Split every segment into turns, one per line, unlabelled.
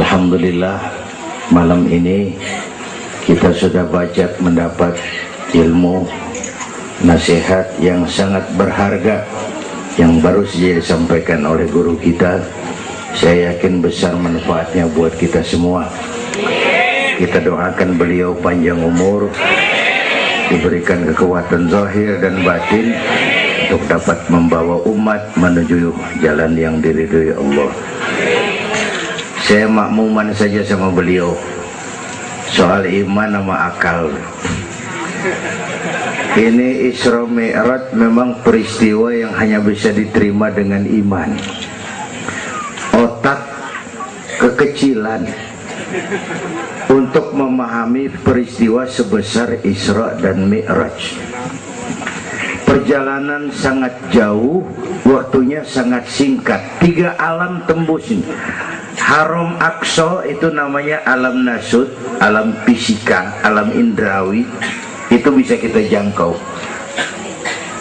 Alhamdulillah, malam ini kita sudah banyak mendapat ilmu, nasihat yang sangat berharga yang baru saja disampaikan oleh guru kita. Saya yakin besar manfaatnya buat kita semua. Kita doakan beliau panjang umur, diberikan kekuatan zahir dan batin untuk dapat membawa umat menuju jalan yang diridhoi Allah. Saya makmuman saja sama beliau soal iman sama akal. Ini Isra Mi'raj memang peristiwa yang hanya bisa diterima dengan iman. Otak kekecilan untuk memahami peristiwa sebesar Isra dan Mi'raj. Perjalanan sangat jauh, waktunya sangat singkat. 3 alam tembusin. Haram Aqsa itu namanya alam nasut, alam fisika, alam indrawi, itu bisa kita jangkau.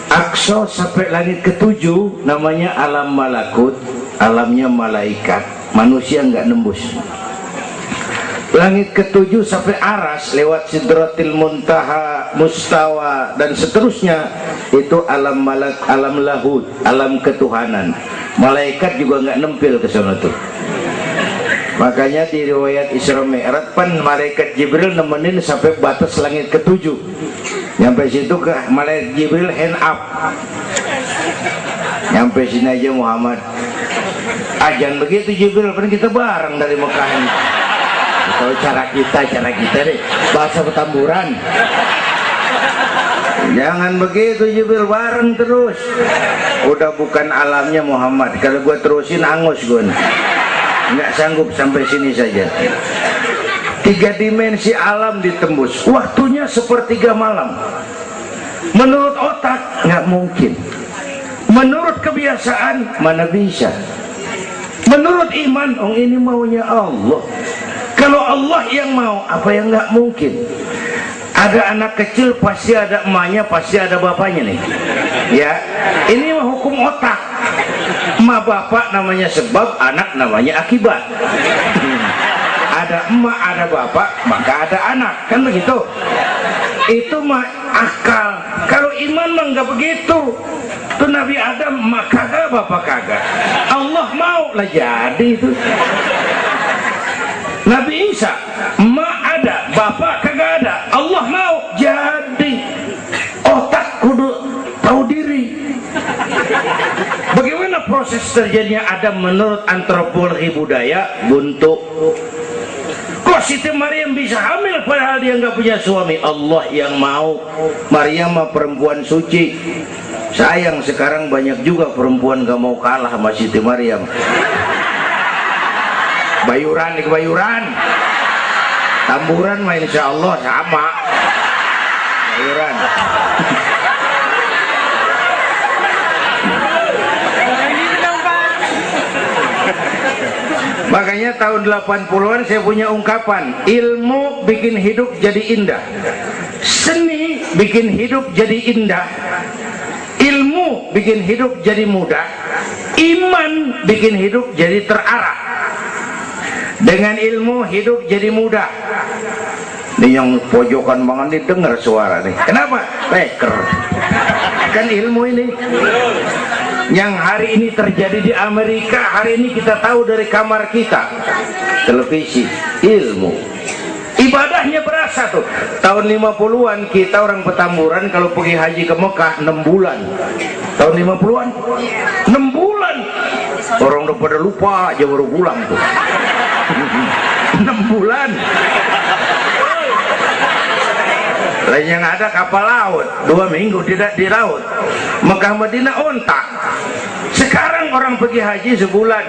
Aqsa sampai langit ke-7 namanya alam malakut, alamnya malaikat, manusia nggak nembus. Langit ke-7 sampai aras lewat Sidratil Muntaha, Mustawa dan seterusnya, itu alam malak, alam lahud, alam ketuhanan. Malaikat juga nggak nempel ke sana tuh. Makanya di riwayat Isra Mi'raj pan malaikat Jibril nemenin sampai batas langit ke-7. Nyampe situ ke malaikat Jibril hand up. Nyampe sini aja Muhammad. Jangan begitu Jibril, kan kita bareng dari Mekah ini. Kalau cara kita deh, bahasa Petamburan. Jangan begitu Jibril, bareng terus. Udah bukan alamnya Muhammad. Kalau gua terusin angus gue. Nggak sanggup sampai sini saja. 3 dimensi alam ditembus, waktunya sepertiga malam. Menurut otak nggak mungkin, menurut kebiasaan mana bisa, menurut iman ini maunya Allah. Kalau Allah yang mau, apa yang nggak mungkin? Ada anak kecil pasti ada emaknya, pasti ada bapaknya nih. Ya, ini mah hukum otak. Emak bapak namanya sebab, anak namanya akibat. Ada emak, ada bapak, maka ada anak, kan begitu? Itu mah akal. Kalau iman mah nggak begitu. Itu Nabi Adam emak kagak, bapak kagak. Allah mau lah jadi itu. Nabi Isa emak ada, bapak kagak ada. Allah mau jadi. Otak kudu tahu diri. Bagaimana proses terjadinya Adam menurut antropologi budaya? Buntu. Kok Siti Maryam bisa hamil padahal dia nggak punya suami? Allah yang mau. Maryam mah perempuan suci. Sayang sekarang banyak juga perempuan gak mau kalah sama Siti Maryam. Bayuran di kebayuran, Tamburan mah insya Allah sama. Bayuran. Makanya tahun 80-an saya punya ungkapan, ilmu bikin hidup jadi indah, seni bikin hidup jadi indah, ilmu bikin hidup jadi mudah, iman bikin hidup jadi terarah. Dengan ilmu hidup jadi mudah. Ini yang pojokan banget nih dengar suara nih. Kenapa? Peker. Kan ilmu ini. Yang hari ini terjadi di Amerika, hari ini kita tahu dari kamar kita. Televisi, ilmu. Ibadahnya berasa tuh. Tahun 50-an kita orang Petamburan kalau pergi haji ke Mekah 6 bulan. Tahun 50-an 6 bulan. Orang udah pada lupa aja baru pulang tuh. 6 bulan. Lain yang ada kapal laut 2 minggu tidak di laut. Mekah Madinah ontak. Sekarang orang pergi haji sebulan.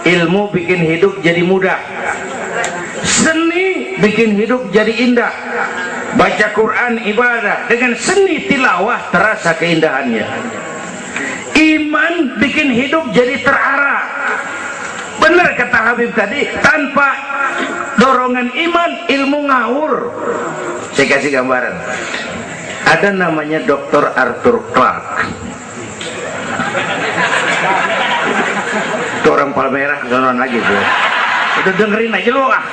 Ilmu bikin hidup jadi mudah, seni bikin hidup jadi indah. Baca Quran ibadah, dengan seni tilawah terasa keindahannya. Iman bikin hidup jadi terarah. Benar kata Habib tadi, tanpa dorongan iman ilmu ngawur. Saya kasih gambaran. Ada namanya Dr. Arthur Clarke. Itu orang Palmerah, sonon lagi tuh. Udah dengerin aja lu ah.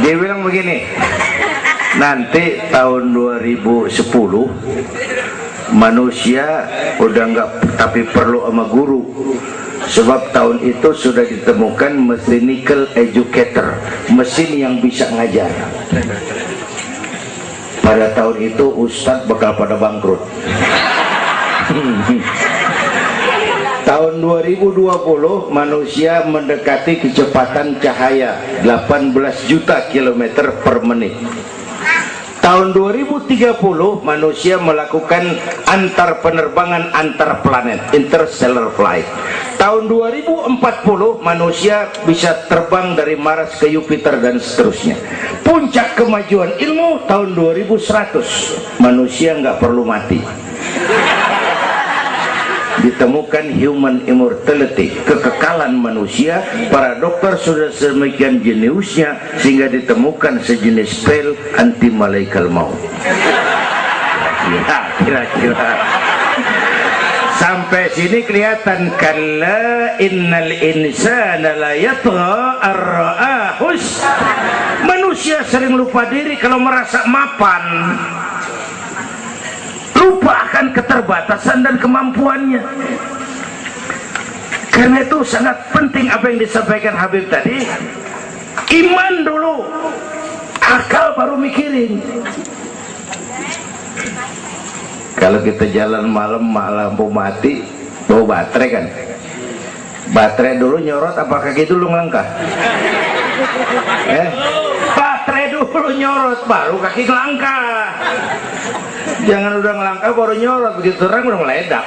Dia bilang begini, nanti tahun 2010 manusia udah nggak tapi perlu sama guru, sebab tahun itu sudah ditemukan mechanical educator, mesin yang bisa ngajar. Pada tahun itu ustadz bakal pada bangkrut. Tahun 2020 manusia mendekati kecepatan cahaya 18 juta kilometer per menit. Tahun 2030 manusia melakukan antar penerbangan antar planet, interstellar flight. Tahun 2040 manusia bisa terbang dari Mars ke Jupiter dan seterusnya. Puncak kemajuan ilmu tahun 2100 manusia nggak perlu mati. Ditemukan human immortality, kekekalan manusia. Para dokter sudah sedemikian jeniusnya sehingga ditemukan sejenis pil anti malaikal maut. Ya, kira-kira sampai sini kelihatan. Kalla innal insana la yatgha ar-ra'ahus. Manusia sering lupa diri kalau merasa mapan, lupa akan keterbatasan dan kemampuannya. Karena itu sangat penting apa yang disampaikan Habib tadi. Iman dulu, akal baru mikirin. Kalau kita jalan malam lampu mati, bawa baterai kan, baterai dulu nyorot apa kaki dulu ngelangkah? Baterai dulu nyorot baru kaki ngelangkah. Jangan udah ngelangkah baru nyorot, begitu terang udah meledak.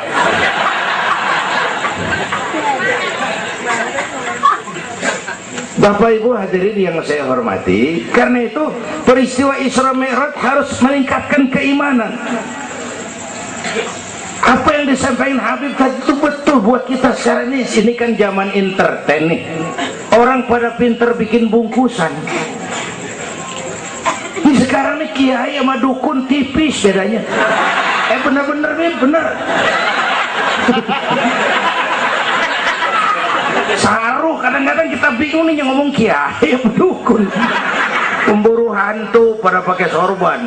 Bapak Ibu hadirin yang saya hormati, karena itu peristiwa Isra Mi'raj harus meningkatkan keimanan. Apa yang disampaikan Habib tadi itu betul buat kita sekarang ini. Ini kan zaman entertain nih, orang pada pinter bikin bungkusan. Ini sekarang nih kiai sama dukun tipis bedanya. Bener-bener nih, bener. Saruh, kadang-kadang kita bingung nih yang ngomong kiai sama dukun. Pemburu hantu pada pakai sorban.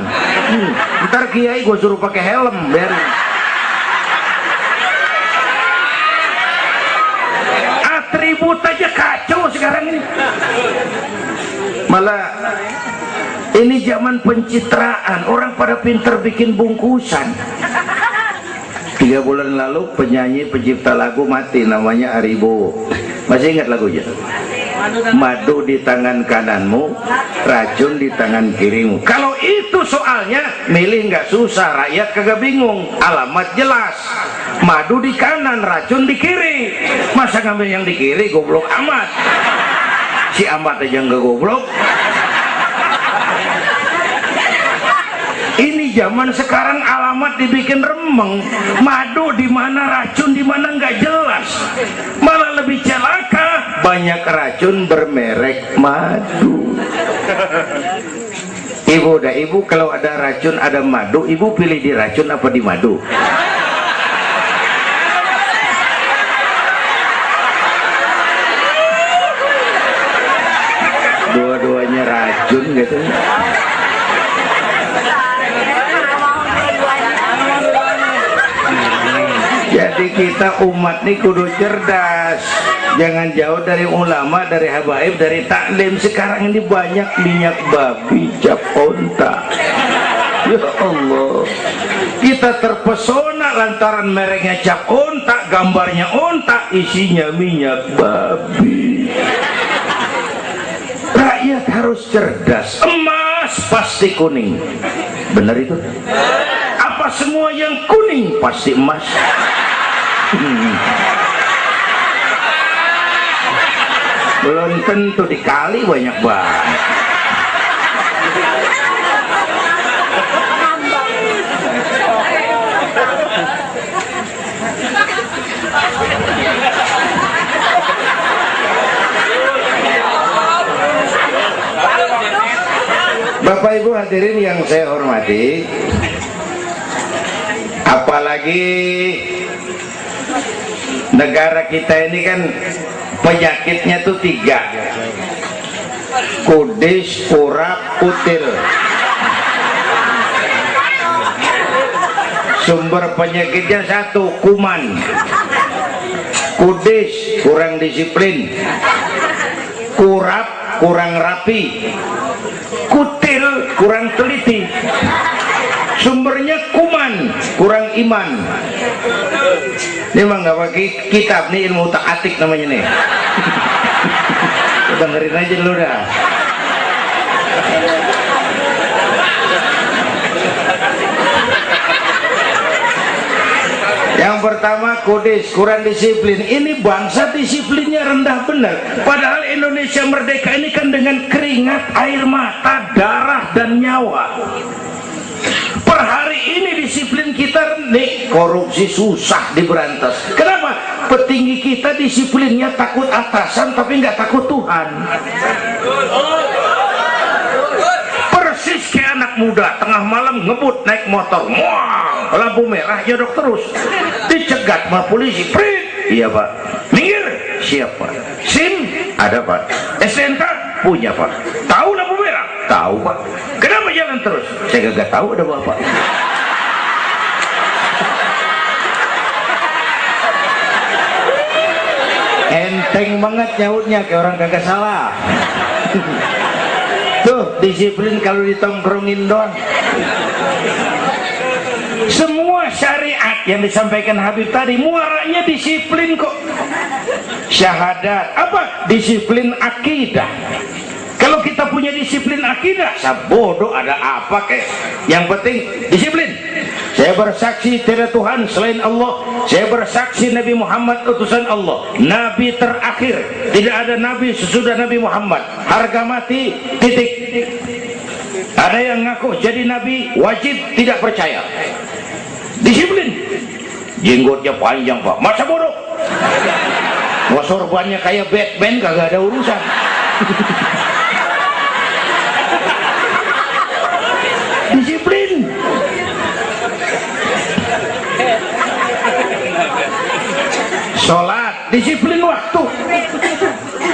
Ntar kiai gue suruh pakai helm, biar atribut aja kacau sekarang ini. Malah ini zaman pencitraan, orang pada pinter bikin bungkusan. 3 bulan lalu penyanyi pencipta lagu mati, namanya Aribo. Masih ingat lagunya? Madu di tangan kananmu, racun di tangan kirimu. Kalau itu soalnya milih nggak susah, rakyat kagak bingung, alamat jelas. Madu di kanan, racun di kiri. Masa ngambil yang di kiri, goblok amat. Si amat aja nggak goblok. Ini zaman sekarang alamat dibikin remeng, madu di mana, racun di mana nggak jelas. Malah lebih celaka, banyak racun bermerek madu. Ibu dah, ibu kalau ada racun ada madu, ibu pilih di racun apa di madu? Dua-duanya racun gitu. Jadi kita umat nih kudu cerdas, jangan jauh dari ulama, dari habaib, dari taklim. Sekarang ini banyak minyak babi, cap onta. Ya Allah, kita terpesona lantaran mereknya cap onta, gambarnya onta, isinya minyak babi. Rakyat harus cerdas. Emas pasti kuning, benar itu? Apa semua yang kuning pasti emas? Belum tentu, dikali banyak banget. Bapak Ibu hadirin yang saya hormati, apalagi Negara kita ini kan penyakitnya tuh 3: kudis, urap, kutil. Sumber penyakitnya 1: kuman. Kudis, kurang disiplin. Kurap, kurang rapi. Kutil, kurang teliti. Sumbernya kuman, kurang iman. Ini mah nggak pakai kitab nih, ilmu utak atik namanya nih. Dengerin aja dulu dah. Yang pertama kudis, kurang disiplin. Ini bangsa disiplinnya rendah benar. Padahal Indonesia merdeka ini kan dengan keringat, air mata, darah dan nyawa. Per hari ini disiplin kita nih, korupsi susah diberantas. Kenapa? Petinggi kita disiplinnya takut atasan tapi nggak takut Tuhan. Persis kayak anak muda tengah malam ngebut naik motor, wah, lampu merah jodok terus, dicegat sama polisi. Prit, iya pak. Minggir, siapa? SIM ada pak. STNK punya pak. Tahu lampu merah? Tahu pak. Kenapa jalan terus? Saya gak tahu ada bapak. Enteng banget nyautnya kayak orang kagak salah. Tuh disiplin kalau ditongkrongin doang. Semua syariat yang disampaikan Habib tadi muaranya disiplin kok. Syahadat apa? Disiplin akidah. Kalau kita punya disiplin akidah, sabodo ada apa kek? Yang penting disiplin. Saya bersaksi tidak Tuhan selain Allah. Saya bersaksi Nabi Muhammad utusan Allah, Nabi terakhir. Tidak ada Nabi sesudah Nabi Muhammad. Harga mati, titik. Ada yang ngaku jadi Nabi, wajib tidak percaya. Disiplin. Jenggotnya panjang pak, masa bodoh. Sorbannya kayak Batman, kagak ada urusan. Disiplin. Sholat, disiplin waktu.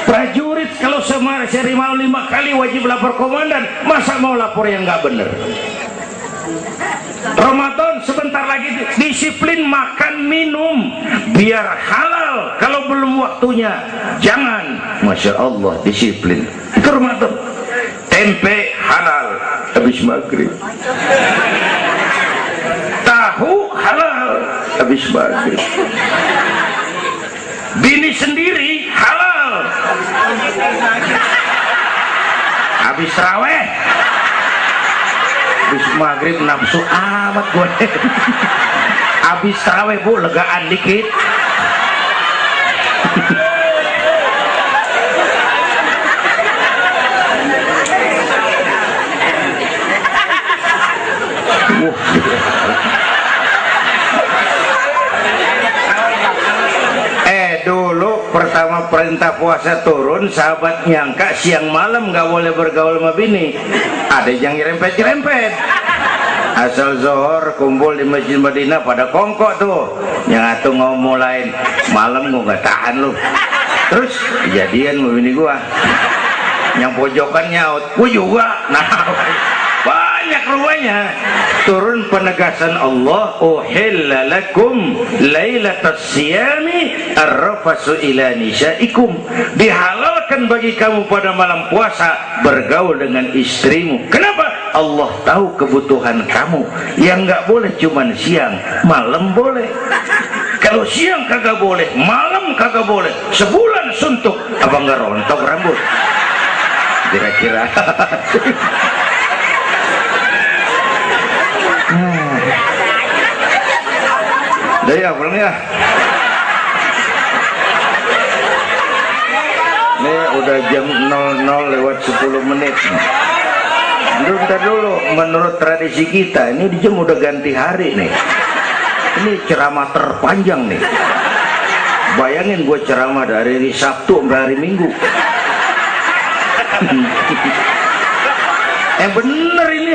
Prajurit kalau sehari malam 5 kali wajib lapor komandan, masa mau lapor yang nggak bener? Ramadan sebentar lagi, disiplin makan minum biar halal. Kalau belum waktunya jangan. Masya Allah, disiplin. Itu Ramadan. Tempe halal habis maghrib, tahu halal habis maghrib, bini sendiri halal habis raweh, habis maghrib nafsu amat gue. Habis raweh bu, legaan dikit. Dulu pertama perintah puasa turun, sahabat nyangka siang malam nggak boleh bergaul sama bini. Ada yang nyerempet-nyerempet. Asal zohor kumpul di Masjid Madinah pada kongkok tuh. Yang atuh ngomong lain, malam gua nggak tahan lu. Terus kejadian sama bini gua. Yang pojokan nyaut, gua juga. Nah, banyak rupanya. Turun penegasan Allah, uhilla lakum lailatas siyami arrafasu ila nisaikum. Dihalalkan bagi kamu pada malam puasa bergaul dengan istrimu. Kenapa? Allah tahu kebutuhan kamu. Yang nggak boleh cuman siang, malam boleh. Kalau siang kagak boleh, malam kagak boleh. Sebulan suntuk, apa nggak rontok rambut? Kira-kira. Dari apa nih ya? Ini udah jam 00:10. Bentar dulu, menurut tradisi kita ini di jam udah ganti hari nih. Ini ceramah terpanjang nih. Bayangin gue ceramah dari hari Sabtu sampai hari Minggu. Bener ini.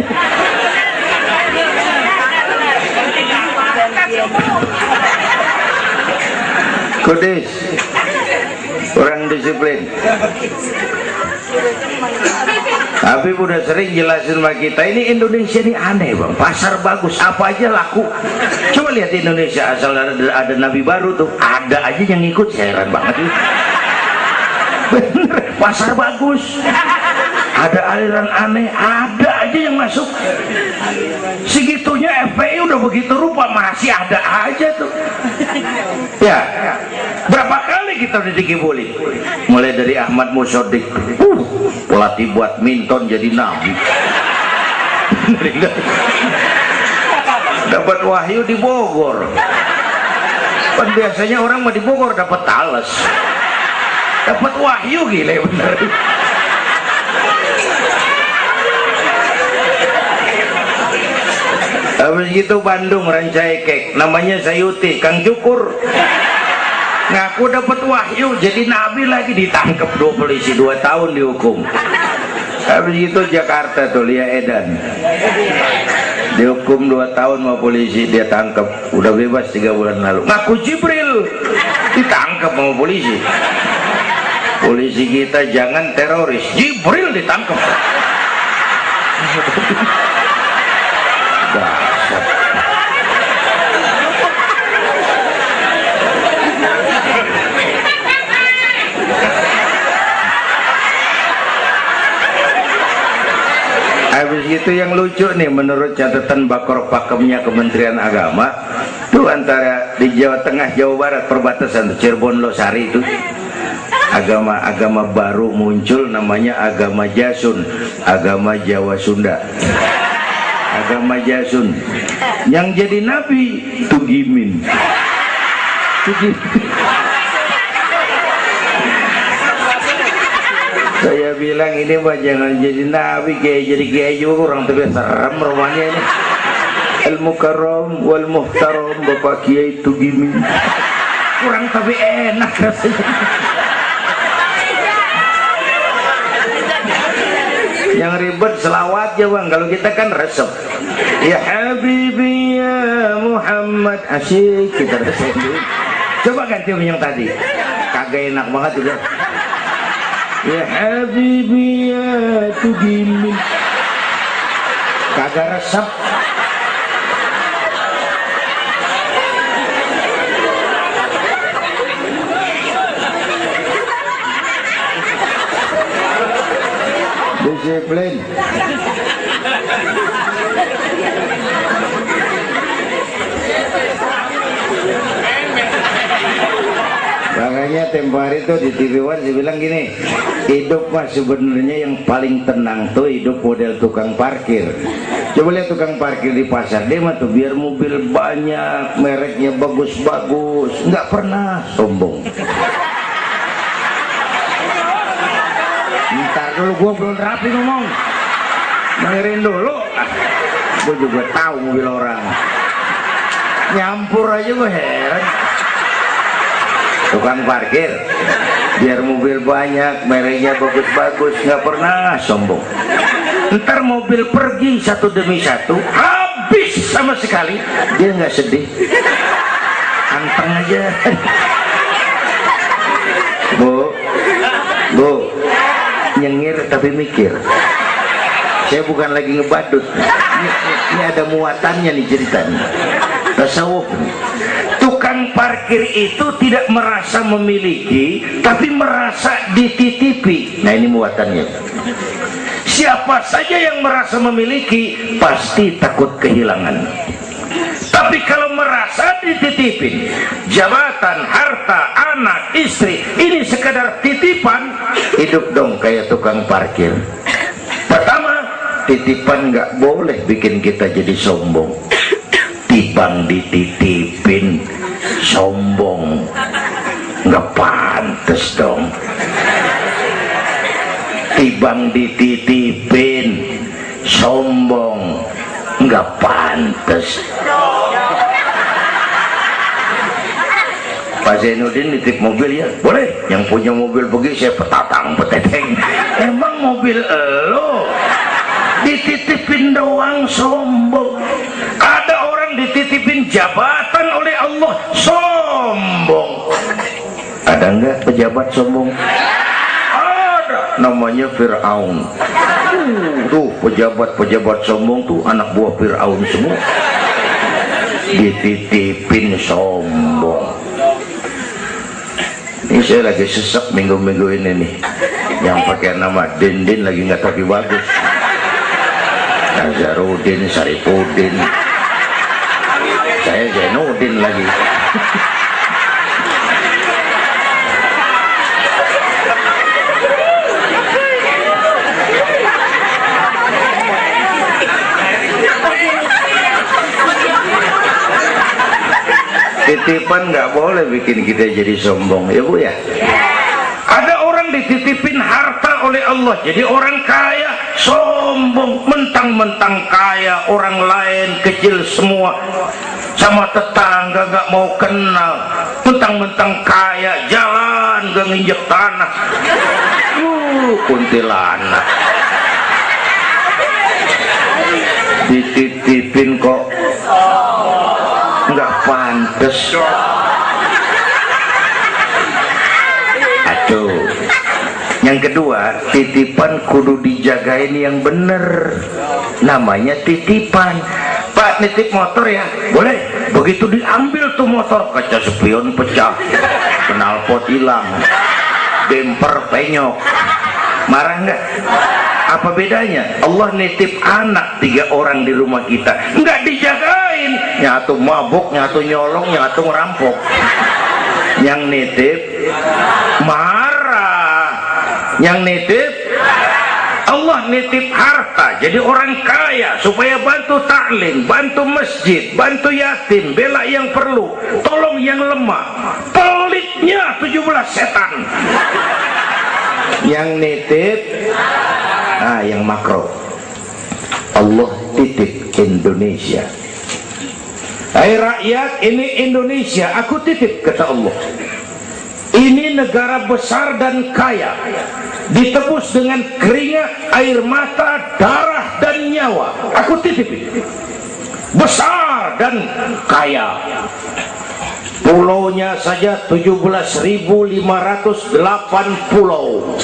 kudis orang disiplin. Tapi udah sering jelasin sama kita, ini Indonesia ini aneh bang, pasar bagus apa aja laku. Coba lihat Indonesia, asal ada nabi baru tuh ada aja yang ngikut, heran banget. Bener, pasar bagus, ada aliran aneh, ada aja yang masuk. Segitunya FPI udah begitu rupa, masih ada aja tuh. Ya, berapa kali kita dikibuli, mulai dari Ahmad Musodik, pelatih buat minton jadi nabi. Dapat wahyu di Bogor. Kan biasanya orang mah di Bogor dapat tales, dapat wahyu, gila bener. Habis itu Bandung Rancaikek, namanya Sayuti, Kang Cukur ngaku dapat wahyu jadi nabi, lagi ditangkap 2 polisi 2 tahun dihukum. Habis itu Jakarta tuh Lia Edan dihukum 2 tahun sama polisi, dia tangkap, udah bebas 3 bulan lalu. Ngaku Jibril ditangkap sama polisi. Polisi kita jangan teroris, Jibril ditangkap. Habis itu yang lucu nih, menurut catatan Bakor Pakemnya Kementerian Agama tuh, antara di Jawa Tengah Jawa Barat perbatasan Cirebon Losari itu agama baru muncul, namanya agama Jasun, agama Jawa Sunda. Agama Jasun yang jadi nabi Tugimin. Saya bilang ini mah jangan jadi nabi, kayak jadi kiai juga orang tapi serem rumahnya ini. Al Mukarram wal Muhtaram Bapak Kiai Tugimin, kurang tapi enak rasanya. Yang ribet selawat ya bang, kalau kita kan resep. Ya Habibi ya Muhammad, asyik kita resep. Coba ganti yang tadi, kagak enak banget udah. Ya Habibi ya Tugimin, kagak resep. Disiplin. Makanya tempo hari tuh di TV One saya bilang gini, hidup mah sebenarnya yang paling tenang tuh hidup model tukang parkir. Coba lihat tukang parkir di pasar, dia mah tuh biar mobil banyak, mereknya bagus-bagus, nggak pernah sombong. Ntar dulu, gua belum rapi ngomong, dengerin dulu. Gua juga tahu mobil orang, nyampur aja gua heran. Tukang parkir biar mobil banyak, mereknya bagus-bagus, nggak pernah sombong. Ntar mobil pergi satu demi satu, habis sama sekali, dia nggak sedih, anteng aja. Bu, nyengir tapi mikir. Saya bukan lagi ngebadut, ini ada muatannya nih ceritanya. Tasawuf. Tukang parkir itu tidak merasa memiliki, tapi merasa dititipi. Nah ini muatannya. Siapa saja yang merasa memiliki pasti takut kehilangan. Tapi kalau merasa dititipin, jabatan, harta, anak, istri, ini sekadar titipan, hidup dong kayak tukang parkir. Pertama, titipan nggak boleh bikin kita jadi sombong. Tibang dititipin sombong, nggak pantes dong. Tibang dititipin sombong, nggak pantes. Pak Zainuddin nitip mobil ya, boleh. Yang punya mobil pergi saya petatang peteteng. Emang mobil lo dititipin doang sombong. Ada orang dititipin jabatan oleh Allah sombong. pejabat sombong? Ada, namanya Fir'aun. Tuh pejabat-pejabat sombong tuh anak buah Fir'aun semua. Dititipin sombong. Ini saya lagi sesek minggu-minggu ini nih, yang pakai nama Dindin lagi nggak tapi bagus. Nazarudin, Saripudin, saya Zainuddin lagi. Titipan nggak boleh bikin kita jadi sombong, ya Bu ya. Ada orang dititipin harta oleh Allah jadi orang kaya, sombong, mentang-mentang kaya, orang lain kecil semua, sama tetangga nggak mau kenal, mentang-mentang kaya, jalan gak nginjek tanah. Kuntilanak dititipin kok nggak pantes. Aduh. Yang kedua, titipan kudu dijagain yang bener, namanya titipan. Pak, nitip motor ya? Boleh. Begitu diambil tuh motor, kaca spion pecah, knalpot hilang, bemper penyok, marah nggak? Apa bedanya? Allah nitip anak 3 orang di rumah kita, nggak dijagain, nyatu mabuk, nyatu nyolong, nyatu ngerampok. Yang nitip marah, yang nitip Allah nitip harta jadi orang kaya supaya bantu taklim, bantu masjid, bantu yatim, bela yang perlu, tolong yang lemah. Pelitnya 17 setan. Yang nitip yang makro, Allah titip Indonesia. Hai rakyat, ini Indonesia aku titip, kata Allah. Ini negara besar dan kaya, ditebus dengan keringat, air mata, darah dan nyawa. Aku titip ini. Besar dan kaya. Pulaunya saja 17.508 pulau.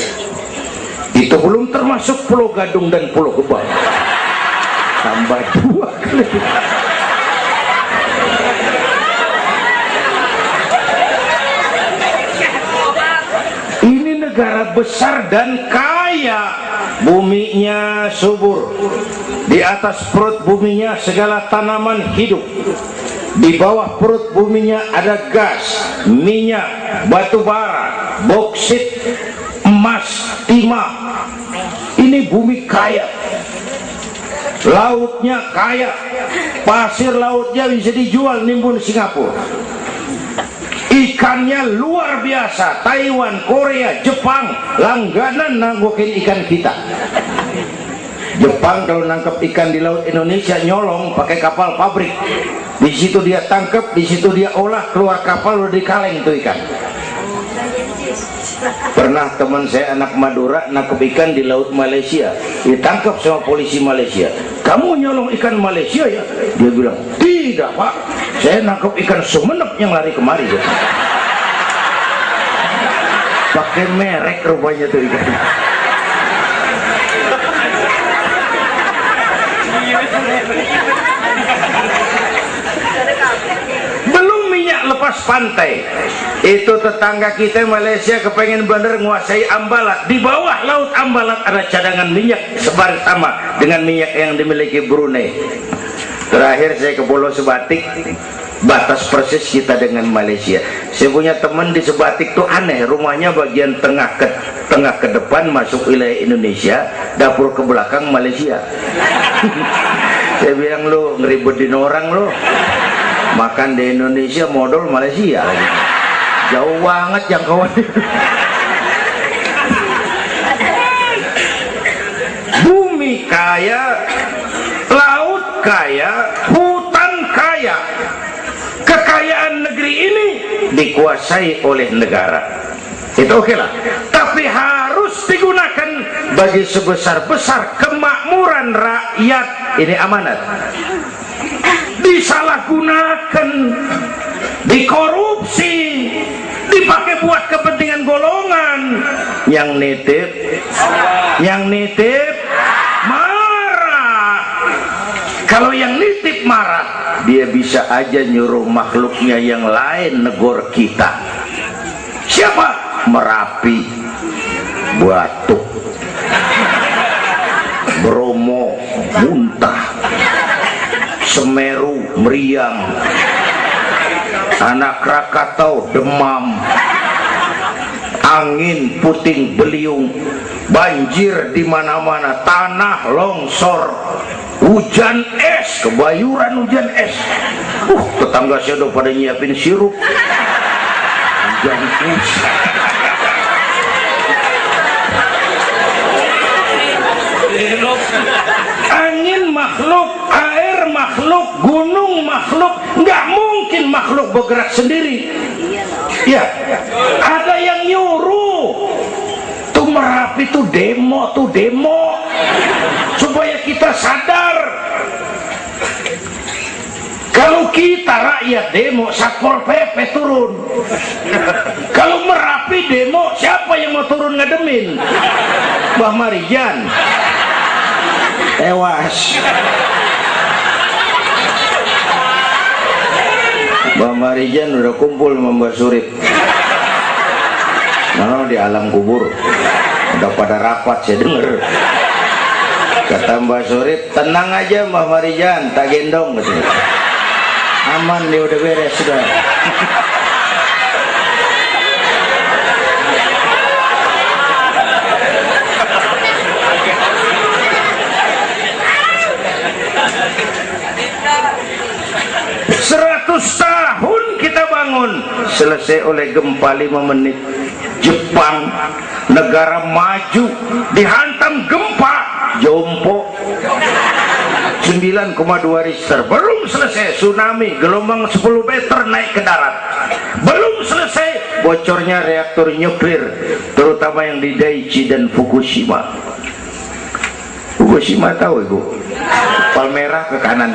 Itu belum termasuk Pulau Gadung dan Pulau Gebang. Tambah 2 kali. Ini negara besar dan kaya. Buminya subur. Di atas perut buminya segala tanaman hidup. Di bawah perut buminya ada gas, minyak, batu bara, boksit, emas, timah. Ini bumi kaya. Lautnya kaya. Pasir lautnya bisa dijual nimbun Singapura. Ikannya luar biasa. Taiwan, Korea, Jepang langganan nanggokin ikan kita. Jepang kalau nangkep ikan di laut Indonesia nyolong pakai kapal pabrik. Di situ dia tangkap, di situ dia olah, keluar kapal udah dikaleng tuh ikan. Pernah teman saya anak Madura nangkep ikan di laut Malaysia, ditangkap sama polisi Malaysia. Kamu nyolong ikan Malaysia ya? Dia bilang, tidak Pak, saya nangkep ikan Sumenep yang lari kemari. Ya. Pakai merek rupanya tuh ikan. Belum minyak lepas pantai. Itu tetangga kita Malaysia kepengen bener nguasai Ambalat. Di bawah laut Ambalat ada cadangan minyak sebaris sama dengan minyak yang dimiliki Brunei. Terakhir saya ke Pulau Sebatik, batas persis kita dengan Malaysia. Saya punya teman di Sebatik tuh aneh, rumahnya bagian tengah ke depan masuk wilayah Indonesia, dapur ke belakang Malaysia. Saya bilang, lu ngeribetin orang lu, makan di Indonesia modal Malaysia lagi. Jauh banget jangkauannya. Bumi kaya, laut kaya, hutan kaya. Kekayaan negeri ini dikuasai oleh negara. Itu oke lah. Tapi harus digunakan bagi sebesar-besar kemakmuran rakyat. Ini amanat. Disalahgunakan, dikorupsi, dipakai buat kepentingan golongan. yang nitip marah. Kalau yang nitip marah, dia bisa aja nyuruh makhluknya yang lain negor kita. Siapa? Merapi, Batuk, Bromo muntah, Semeru meriang, Anak Krakatau demam, angin puting beliung, banjir di mana-mana, tanah longsor, hujan es, kebayuran hujan es. Tetangga saya udah pada nyiapin sirup hujan es. Angin makhluk, air makhluk, gunung makhluk. Nggak mungkin makhluk bergerak sendiri. Ya, ada yang nyuruh. Tuh Merapi tuh demo supaya kita sadar. Kalau kita rakyat demo, Satpol PP turun. Kalau Merapi demo, siapa yang mau turun ngademin? Mbah Marijan tewas. Mbah Marijan udah kumpul sama Mbah Surip. Nah, di alam kubur udah pada rapat, saya denger. Kata Mbah Surip, tenang aja Mbah Marijan, tak gendong katanya. Aman nih, udah beres sudah. 100 tahun kita bangun, selesai oleh gempa 5 menit. Jepang, negara maju, dihantam gempa, jompo 9,2 Richter. Belum selesai tsunami, gelombang 10 meter naik ke darat. Belum selesai bocornya reaktor nuklir, terutama yang di Daiichi dan Fukushima. Fukushima tahu ibu? Palmerah ke kanan.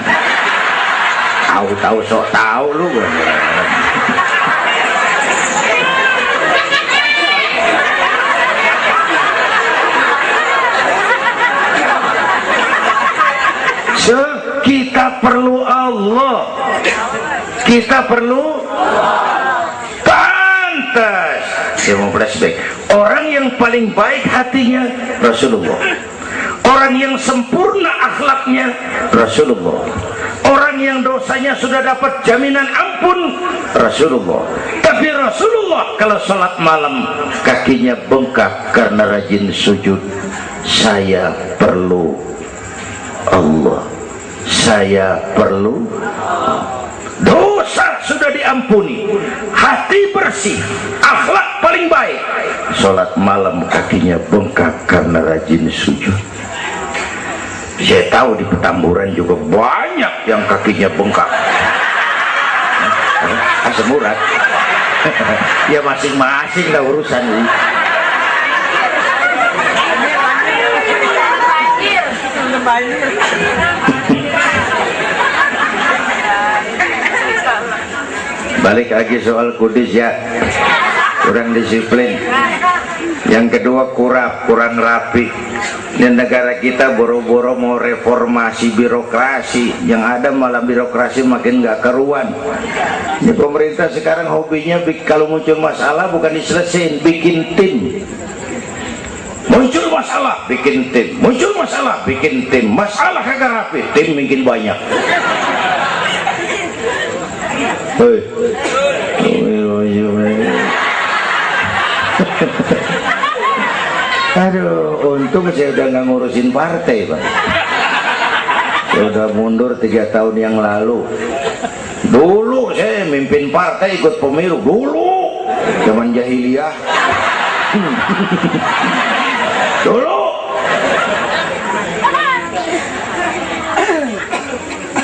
Tahu sok tahu lu. Kita perlu Allah, kita perlu pantas. Saya mau flashback. Orang yang paling baik hatinya Rasulullah, orang yang sempurna akhlaknya Rasulullah, orang yang dosanya sudah dapat jaminan ampun Rasulullah. Tapi Rasulullah kalau sholat malam kakinya bengkak karena rajin sujud. Saya perlu Allah, saya perlu. Dosa sudah diampuni, hati bersih, akhlak paling baik, sholat malam kakinya bengkak karena rajin sujud. Saya tahu di Petamburan juga banyak yang kakinya bengkak. Asam urat. Ya masing-masing lah urusan ini. Balik lagi soal kudus ya, kurang disiplin. Yang kedua kurang rapi. Dan negara kita boro-boro mau reformasi birokrasi, yang ada malah birokrasi makin gak keruan. Ini pemerintah sekarang hobinya kalau muncul masalah bukan diselesain, bikin tim. Muncul masalah bikin tim, muncul masalah bikin tim, masalah kagak rapi, tim makin banyak. Aduh, untung saya udah nggak ngurusin partai, Pak. Saya udah mundur 3 tahun yang lalu. Dulu saya mimpin partai, ikut pemilu dulu, zaman jahiliyah. Dulu.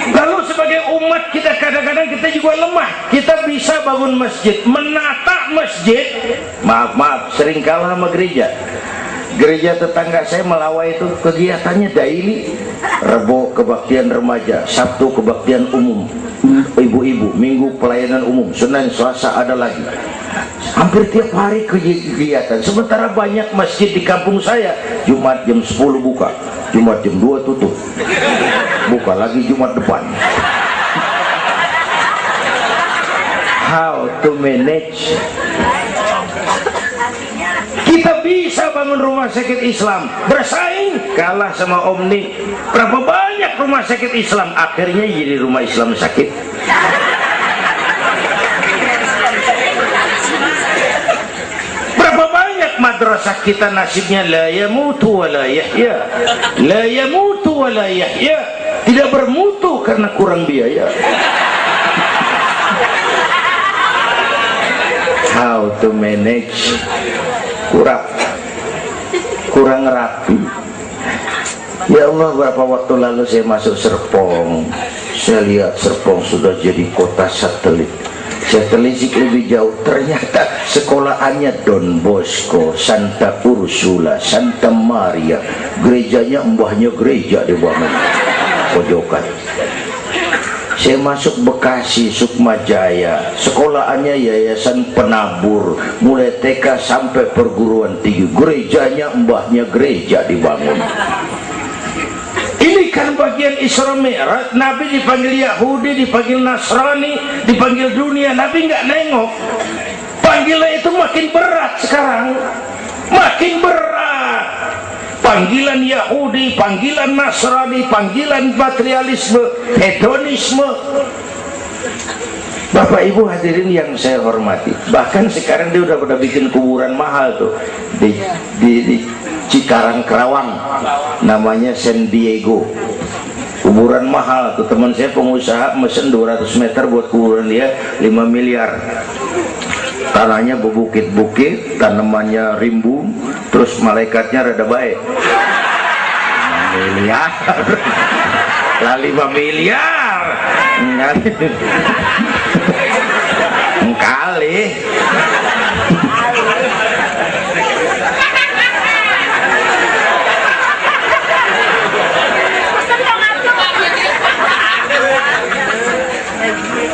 Lalu sebagai umat kita kadang-kadang kita juga lemah. Kita bisa bangun masjid, menata masjid, maaf sering kalah sama gereja. Gereja tetangga saya Melawai itu kegiatannya daily. Rebo kebaktian remaja, Sabtu kebaktian umum ibu-ibu, Minggu pelayanan umum, Senin Selasa ada lagi. Hampir tiap hari kegiatan. Sementara banyak masjid di kampung saya Jumat jam 10 buka, Jumat jam 2 tutup, buka lagi Jumat depan. How to manage? Kita bisa bangun rumah sakit Islam, bersaing kalah sama Omni. Berapa banyak rumah sakit Islam akhirnya jadi rumah Islam sakit. Berapa banyak madrasah kita nasibnya la yamutu wa la yahya, la yamutu wa la yahya, tidak bermutu karena kurang biaya. How to manage? Kurang rapi. Ya Allah, berapa waktu lalu saya masuk Serpong, saya lihat Serpong sudah jadi kota satelit. Saya telisik lebih jauh, ternyata sekolahannya Don Bosco, Santa Ursula, Santa Maria, gerejanya mbahnya gereja di bawah pojokan. Saya masuk Bekasi, Sukmajaya, sekolahannya Yayasan Penabur, mulai TK sampai perguruan tinggi, gerejanya mbahnya gereja dibangun. Ini kan bagian Isra Mi'raj. Nabi dipanggil Yahudi, dipanggil Nasrani, dipanggil dunia, Nabi nggak nengok. Panggilan itu makin berat sekarang, makin berat. Panggilan Yahudi, panggilan Nasrani, panggilan materialisme, hedonisme. Bapak Ibu hadirin yang saya hormati, bahkan sekarang dia udah pada bikin kuburan mahal tuh di Cikarang Kerawang, namanya San Diego. Kuburan mahal tuh, teman saya pengusaha mesen 200 meter buat kuburan dia 5 miliar. Tanahnya berbukit-bukit, tanamannya rimbun, terus malaikatnya rada baik. 5 miliar lah, 5 miliar kali.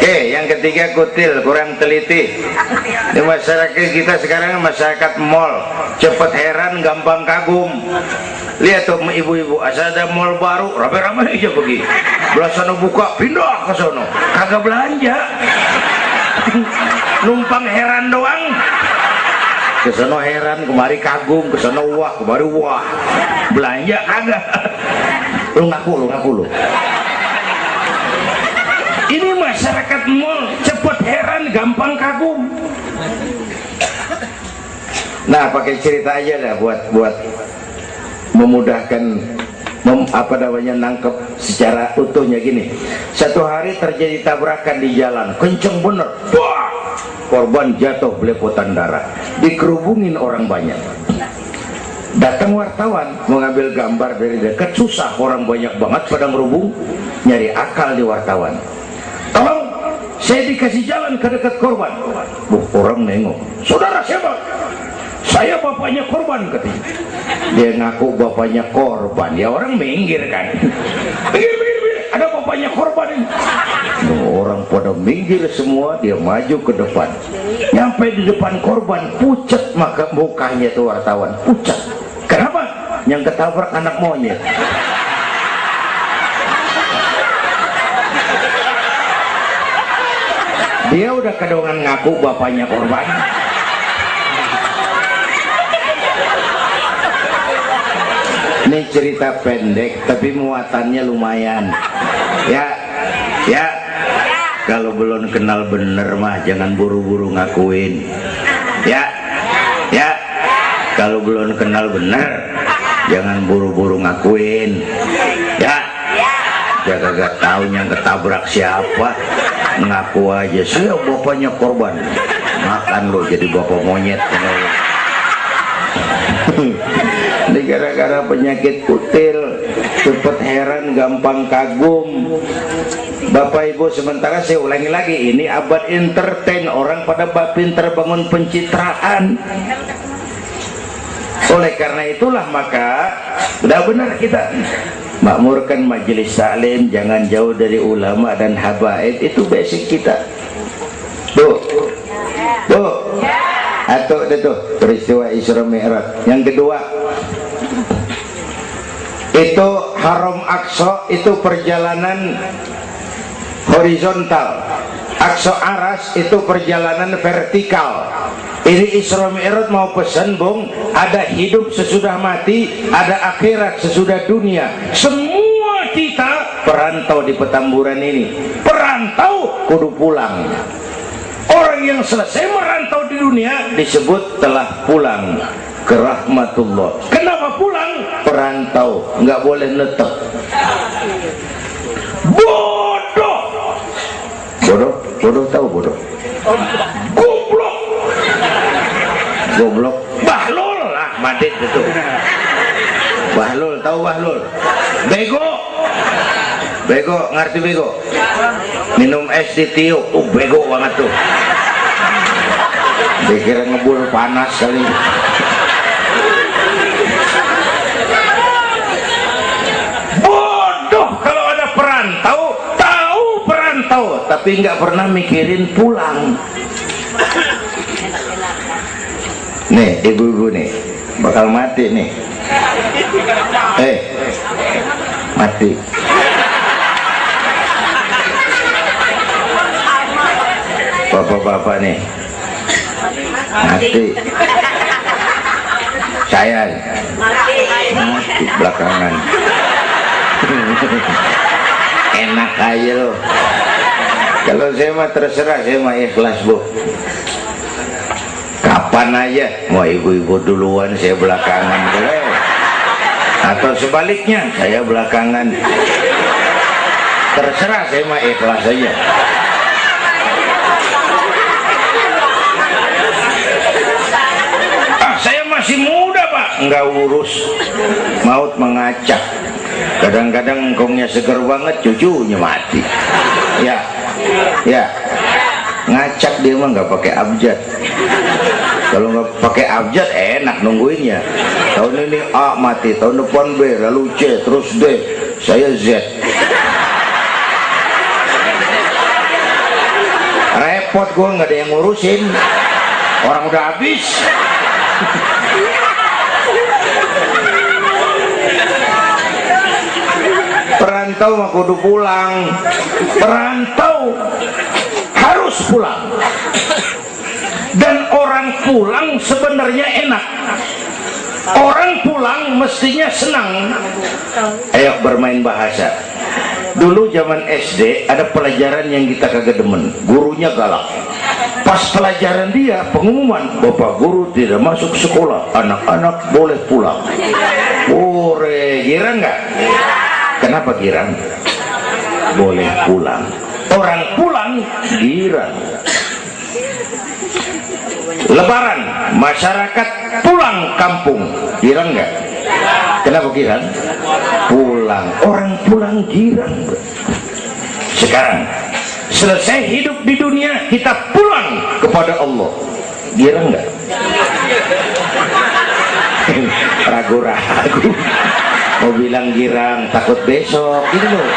Yang ketiga kutil, kurang teliti. Di masyarakat kita sekarang masyarakat mall, cepet heran, gampang kagum. Lihat tuh ibu-ibu, asal ada mall baru, rame-rame aja pergi. Belah sana buka, pindah ke sono, kagak belanja. Numpang heran doang. Ke sono heran, kemari kagum, ke sono wah, kemari wah. Belanja kagak. Lu ngaku lu. Ini masyarakat mall, cepet heran, gampang kagum. Nah, pakai cerita aja dah buat memudahkan nangkep secara utuhnya gini. Satu hari terjadi tabrakan di jalan, kenceng bener. Wah! Korban jatuh belepotan darah, dikerubungin orang banyak. Datang wartawan mengambil gambar dari dekat, susah, orang banyak banget pada ngerubung, nyari akal di wartawan. Tolong, saya dikasih jalan ke dekat korban. Orang nengok, saudara siapa? Saya bapaknya korban, katanya. Dia ngaku bapaknya korban, ya orang minggir kan. Minggir, ada bapaknya korban ini. Orang pada minggir semua, dia maju ke depan. Nyampe di depan korban, pucat maka mukanya tuh wartawan, pucat. Kenapa? Yang ketabrak anak monyet. Dia udah kedongan ngaku bapaknya korban. Ini cerita pendek tapi muatannya lumayan. Ya. Kalau belum kenal bener mah jangan buru-buru ngakuin. Ya. Kalau belum kenal bener jangan buru-buru ngakuin. Ya. Dia kagak tahu yang ketabrak siapa, ngaku aja saya bapaknya korban. Makan lo jadi bapak monyet. Ini gara-gara penyakit kutil, cepet heran, gampang kagum. Bapak Ibu, sementara saya ulangi lagi, ini abad entertain, orang pada pinter bangun pencitraan. Oleh karena itulah maka sudah benar kita makmurkan majelis taklim, jangan jauh dari ulama dan habaib, itu basic kita. Tuh atau itu peristiwa Isra Mi'raj. Yang kedua itu Haram Aqsa, itu perjalanan horizontal. Aqsa Aras itu perjalanan vertikal. Ini Isra Mi'raj mau pesan, Bung, ada hidup sesudah mati, ada akhirat sesudah dunia. Semua kita perantau di Petamburan ini. Perantau kudu pulang. Orang yang selesai merantau di dunia disebut telah pulang ke rahmatullah. Kenapa pulang? Perantau, nggak boleh netep. Bodoh tahu bodoh? Goblok, bahlul lah, madit itu. Bahlul, tahu bahlul? Bego, ngerti bego? Minum es ditiup, bego banget tuh. Dikira ngebul panas kali. Bodoh kalau ada perantau, tahu perantau, tapi nggak pernah mikirin pulang. Nih, ibu-ibu nih, bakal mati nih. Mati. Bapak-bapak nih mati. Saya mati belakangan. Enak aja loh. Kalau saya mah terserah, saya mah ikhlas, Bu. Kapan aja, mau ibu-ibu duluan, saya belakangan, boleh. Atau sebaliknya, saya belakangan. Terserah, saya mah ikhlas aja. Saya masih muda, Pak, nggak urus. Maut mengacak. Kadang-kadang engkongnya seger banget, cucunya mati. Ya, ngacak dia mah nggak pakai abjad. Kalau nggak pakai abjad enak nungguinnya. Tahun ini A mati, tahun depan B, lalu C, terus D, saya Z. Repot, gue nggak ada yang ngurusin. Orang udah habis. Perantau mah kudu pulang. Perantau harus pulang. Dan orang pulang sebenarnya enak. Orang pulang mestinya senang. Ayo bermain bahasa. Dulu zaman SD ada pelajaran yang kita kagak demen, gurunya galak. Pas pelajaran dia pengumuman, Bapak guru tidak masuk sekolah, anak-anak boleh pulang. Girang nggak? Kenapa girang? Boleh pulang. Orang pulang girang. Lebaran, masyarakat pulang kampung, girang nggak? Kenapa girang? Pulang. Orang pulang girang. Sekarang selesai hidup di dunia, kita pulang kepada Allah, girang nggak? Ragu-ragu. Mau bilang girang, takut besok gitu loh.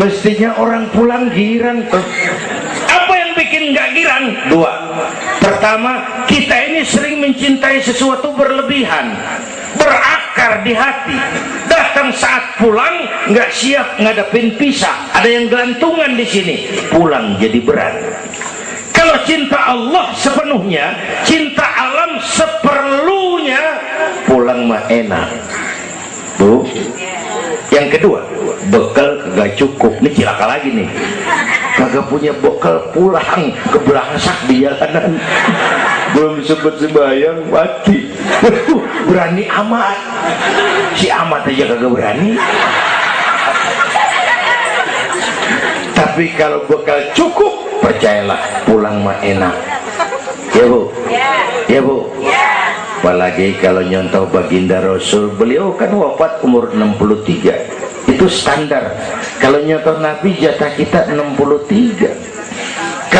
Mestinya orang pulang girang. Apa yang bikin nggak girang? Dua. Pertama, kita ini sering mencintai sesuatu berlebihan, berakar di hati. Datang saat pulang nggak siap ngadepin pisah, ada yang gelantungan di sini, pulang jadi berat. Kalau cinta Allah sepenuhnya, cinta alam seperlunya, pulang mah enak, Bu. Yang kedua, bekal kagak cukup. Ini cilaka lagi nih, kagak punya bekal, pulang kebelangsak di jalanan, belum sempet sembahyang mati. Berani amat, si amat aja kagak berani. Tapi kalau bekal cukup, percayalah, pulang mah enak. Ya Bu, ya Bu. Apalagi kalau nyontoh baginda Rasul, beliau kan wafat umur 63, itu standar. Kalau nyontoh Nabi, jatah kita 63.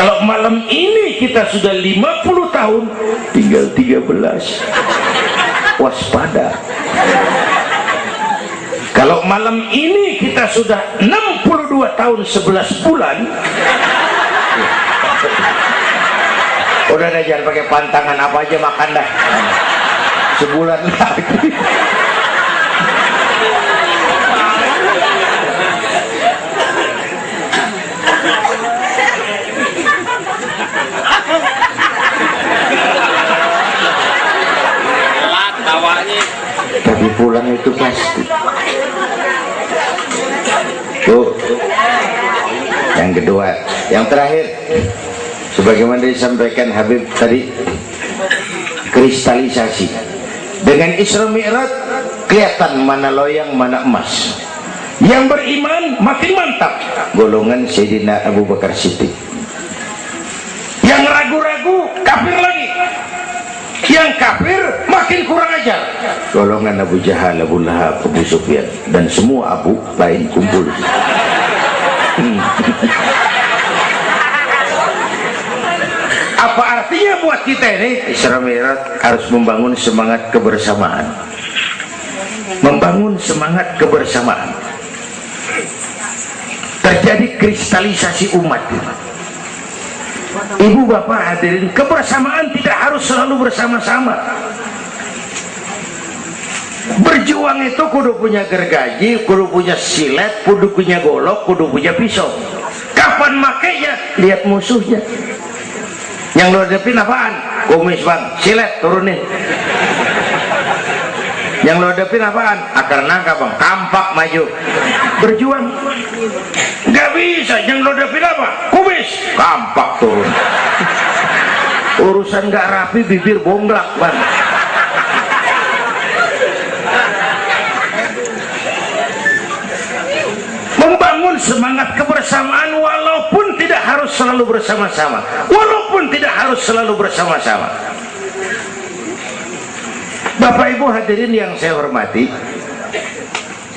Kalau malam ini kita sudah 50 tahun, tinggal 13, waspada. Kalau malam ini kita sudah 62 tahun 11 bulan, udah deh, jangan pakai pantangan, apa aja makan dah, sebulan lagi. Tapi pulang itu pasti. Tuh. Yang kedua, yang terakhir, sebagaimana disampaikan Habib tadi, kristalisasi. Dengan Isra Mi'raj kelihatan mana loyang mana emas. Yang beriman makin mantap, golongan Sayyidina Abu Bakar Siddiq. Yang ragu-ragu kafir lagi. Yang kafir makin kurang ajar, golongan Abu Jahal, Abu Lahab, Abu Sufyan, dan semua Abu lain kumpul. Apa artinya buat kita ini? Isra Mi'raj harus membangun semangat kebersamaan, membangun semangat kebersamaan. Terjadi kristalisasi umat. Ibu bapak hadirin, kebersamaan tidak harus selalu bersama-sama. Berjuang itu kudu punya gergaji, kudu punya silet, kudu punya golok, kudu punya pisau. Kapan makainya? Lihat musuhnya. Yang lo hadapin apaan? Kumis bang, silet turunin. Yang lo hadapin apaan? Akar nangka bang, kampak maju. Berjuang. Gak bisa, yang lo hadapin apa? Kumis, kampak turun. Urusan gak rapi, bibir bonglak bang. Membangun semangat kebersamaan walaupun tidak harus selalu bersama-sama, walaupun tidak harus selalu bersama-sama. Bapak ibu hadirin yang saya hormati,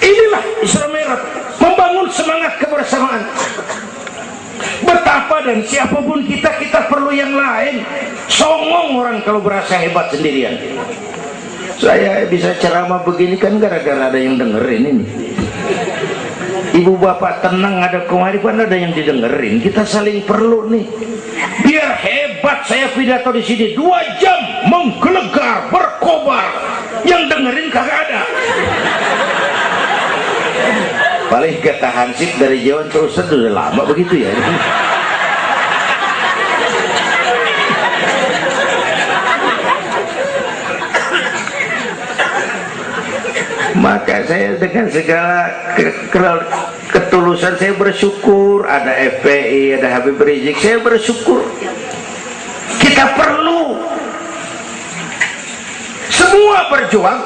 inilah Isra Mi'raj, membangun semangat kebersamaan. Betapa dan siapapun kita, kita perlu yang lain. Songong orang kalau berasa hebat sendirian. Saya bisa ceramah begini kan gara-gara ada yang dengerin ini. Ibu bapak tenang, ada kearifan, ada yang didengerin. Kita saling perlu nih. Biar hebat saya pidato di sini 2 jam menggelegar, berkobar. Yang dengerin kagak ada. Paling kata Hansip dari Jawa terus udah lama begitu ya. Maka saya dengan segala ketulusan saya bersyukur ada FPI, ada Habib Rizik, saya bersyukur. Kita perlu semua berjuang.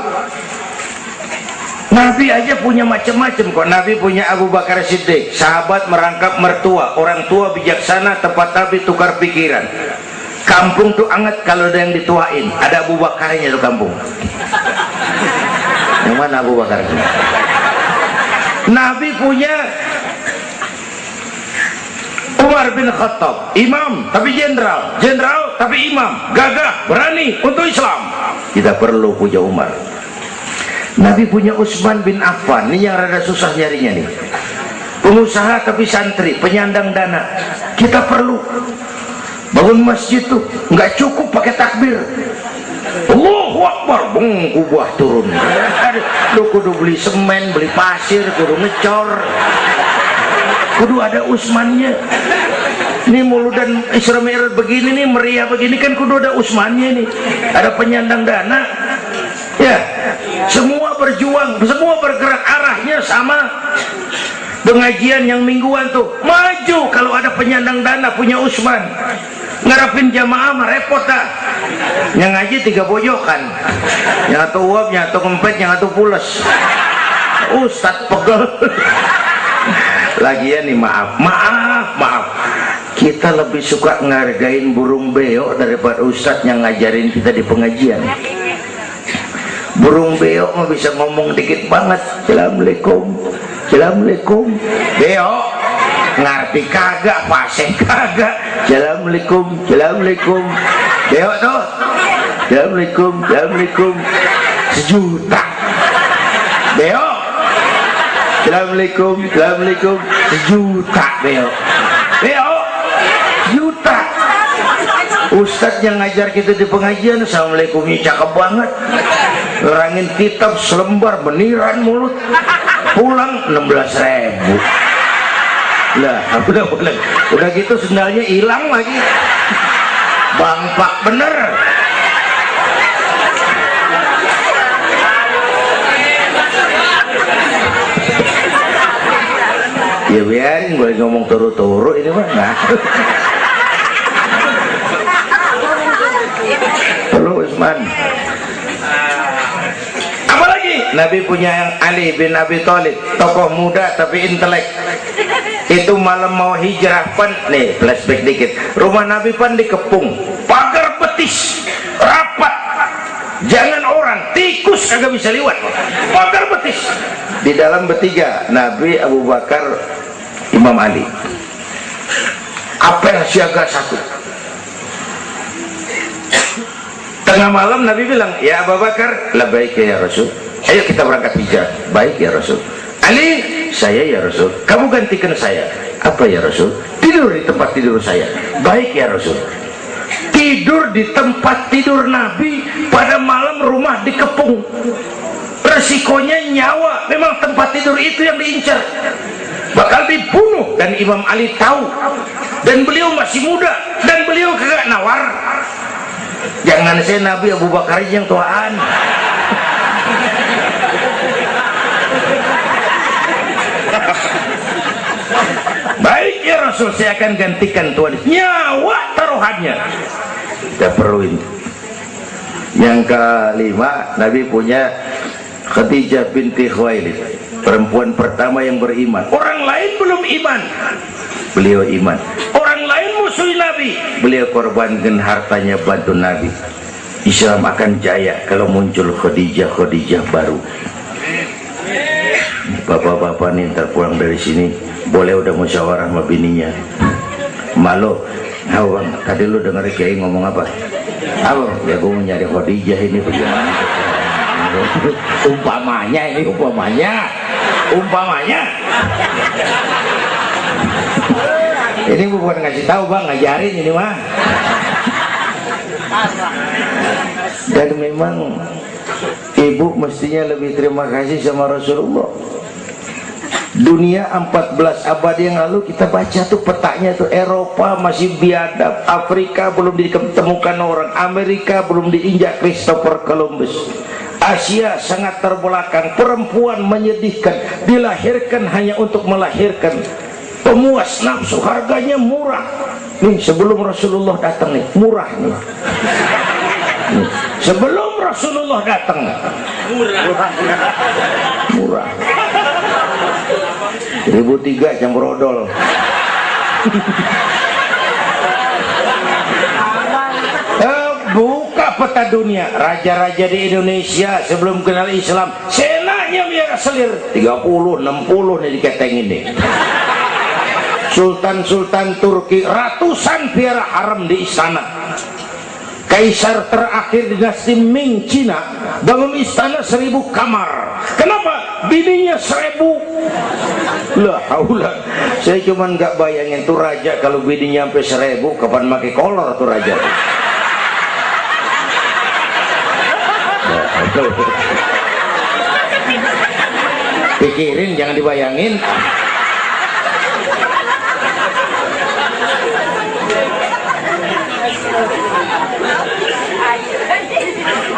Nabi aja punya macam-macam kok. Nabi punya Abu Bakar Siddiq, sahabat merangkap mertua, orang tua bijaksana, tepat tapi tukar pikiran. Kampung tuh anget kalau ada yang dituain. Ada Abu Bakarnya tuh kampung. Yang mana Abu Bakar? Nabi punya Umar bin Khattab, imam tapi jenderal, jenderal tapi imam, gagah, berani untuk Islam. Kita perlu punya Umar. Nabi punya Utsman bin Affan, ini yang rada susah nyarinya nih. Pengusaha tapi santri, penyandang dana. Kita perlu bangun masjid tuh nggak cukup pakai takbir. Allahu Akbar, kubah turun. Lu kudu beli semen, beli pasir, kudu ngecor, kudu ada Utsmannya. Ini Mauludan Isra Mi'raj begini nih, meriah begini kan kudu ada Utsmannya nih. Ada penyandang dana. Ya, semua berjuang, semua bergerak, arahnya sama. Pengajian yang mingguan tuh maju kalau ada penyandang dana punya Utsman. Ngarapin jamaah mah repot dah. Yang ngaji 3 pojokan, yang satu uap, yang satu kempet, yang satu pules. Ustadz pegel. Lagian nih maaf, kita lebih suka ngargain burung beo daripada ustadz yang ngajarin kita di pengajian. Burung beo mah bisa ngomong dikit banget, assalamualaikum, assalamualaikum, beo ngerti kagak, fasih kagak. Assalamualaikum, assalamualaikum. Beok tuh. Assalamualaikum, assalamualaikum. 1 juta. Beok. Assalamualaikum, assalamualaikum. 1 juta beok. Beok. Juta. Ustadz yang ngajar kita di pengajian, assalamualaikumnya cakep banget. Ngerangin kitab selembar beniran mulut. Pulang 16.000. Lah, udah gitu sendalnya hilang lagi. Bangpak bener. Ya biarin, boleh ngomong turu-turu ini mah. Nah. Halo Usman. Apalagi Nabi punya yang Ali bin Abi Thalib, tokoh muda tapi intelek. Itu malam mau hijrah pan, nih flashback dikit. Rumah Nabi pan dikepung, pagar betis, rapat. Jangan orang, tikus kagak bisa liwat. Pagar betis. Di dalam bertiga, Nabi, Abu Bakar, Imam Ali. Apel siaga 1. Tengah malam Nabi bilang, ya Abu Bakar, labbaik ya Rasul. Ayo kita berangkat hijrah. Baik ya Rasul. Ali, saya ya Rasul. Kamu gantikan saya. Apa ya Rasul? Tidur di tempat tidur saya. Baik ya Rasul. Tidur di tempat tidur Nabi pada malam rumah dikepung. Resikonya nyawa. Memang tempat tidur itu yang diincar. Bakal dibunuh dan Imam Ali tahu. Dan beliau masih muda dan beliau kagak nawar. Jangan saya Nabi, Abu Bakar yang tuaan. Baik ya Rasul, saya akan gantikan tuan. Nyawa taruhannya. Kita perluin. Yang kelima, Nabi punya Khadijah binti Khuwailid, perempuan pertama yang beriman. Orang lain belum iman, beliau iman. Orang lain musuh Nabi, beliau korbankan hartanya bantu Nabi. Islam akan jaya kalau muncul Khadijah baru. Bapak-bapak nih ntar pulang dari sini boleh udah musyawarah sama bininya. Malu, bang, tadi lu denger Kiai ngomong apa? Apa? Ya gue mau nyari Khadijah ini bagaimana? Umpamanya ini, umpamanya. Ini bukan ngasih tahu bang, ngajarin ini mah. Dan memang ibu mestinya lebih terima kasih sama Rasulullah. Dunia 14 abad yang lalu kita baca tuh petanya tuh, Eropa masih biadab, Afrika belum ditemukan orang, Amerika belum diinjak Christopher Columbus, Asia sangat terbelakang, perempuan menyedihkan, dilahirkan hanya untuk melahirkan, pemuas nafsu, harganya murah. Nih sebelum Rasulullah datang nih, murah nih. Sebelum Rasulullah datang murah. 1003 campur odol. Buka peta dunia, raja-raja di Indonesia sebelum kenal Islam, senanya biar selir 30, 60 nih diketengin nih. Sultan-sultan Turki ratusan piara haram di istana. Kaisar terakhir dinasti Ming Cina bangun istana 1000 kamar. Kenapa? Bininya 1000. Lah haula. Saya cuman nggak bayangin tuh raja kalau bininya sampai 1000, kapan pakai kolor tuh raja. Pikirin, jangan dibayangin.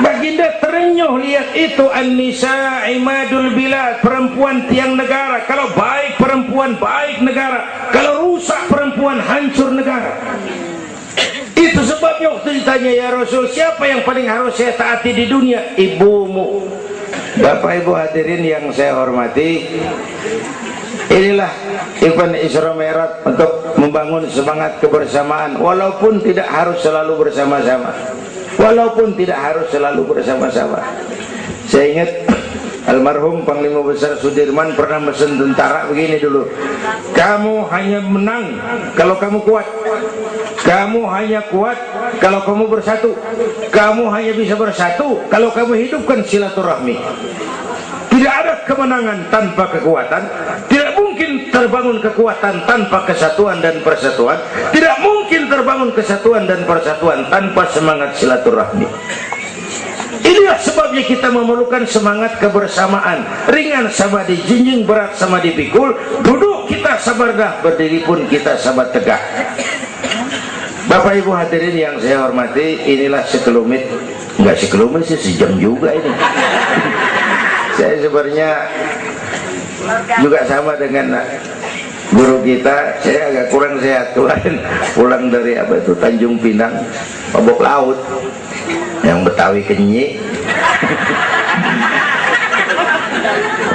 Baginda terenyuh lihat itu, An-Nisa Imadul Bilad, perempuan tiang negara. Kalau baik perempuan, baik negara. Kalau rusak perempuan, hancur negara. Itu sebabnya waktu ditanya, ya Rasul, siapa yang paling harus saya taati di dunia? Ibumu. Bapak Ibu hadirin yang saya hormati, inilah event Isra Mi'raj untuk membangun semangat kebersamaan, walaupun tidak harus selalu bersama-sama. Walaupun tidak harus selalu bersama-sama. Saya ingat Almarhum Panglima Besar Sudirman pernah mesen tentara begini dulu, kamu hanya menang kalau kamu kuat, kamu hanya kuat kalau kamu bersatu, kamu hanya bisa bersatu kalau kamu hidupkan silaturahmi. Tidak ada kemenangan tanpa kekuatan, tidak mungkin terbangun kekuatan tanpa kesatuan dan persatuan, tidak mungkin terbangun kesatuan dan persatuan tanpa semangat silaturahmi. Inilah sebabnya kita memerlukan semangat kebersamaan. Ringan sama dijinjing, berat sama dipikul. Duduk kita sabar dah, berdiri pun kita sabar tegak. Bapak Ibu hadirin yang saya hormati, inilah sekelumit, enggak sekelumit sih, sejam juga ini. Saya sebenarnya juga sama dengan guru kita, saya agak kurang sehat kemarin pulang dari apa itu Tanjung Pinang, mabok laut yang Betawi kenyi,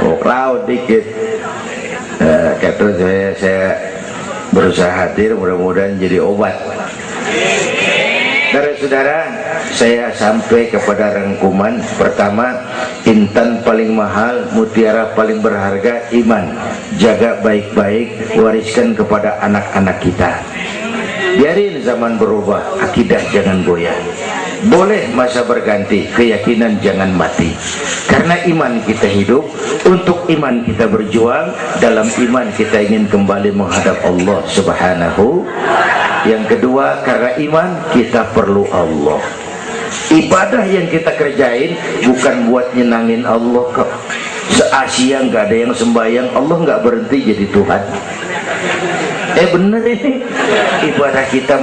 mabok laut dikit. Kata saya berusaha hadir, mudah-mudahan jadi obat. Saudara-saudara, saya sampai kepada rangkuman pertama, intan paling mahal, mutiara paling berharga, iman. Jaga baik-baik, wariskan kepada anak-anak kita. Biarin zaman berubah, akidah jangan goyah. Boleh masa berganti, keyakinan jangan mati. Karena iman kita hidup, untuk iman kita berjuang, dalam iman kita ingin kembali menghadap Allah Subhanahu. Yang kedua, karena iman kita perlu Allah. Ibadah yang kita kerjain bukan buat nyenangin Allah kok. Se-Asia nggak ada yang sembahyang, Allah nggak berhenti jadi Tuhan. Bener ini, ibadah kita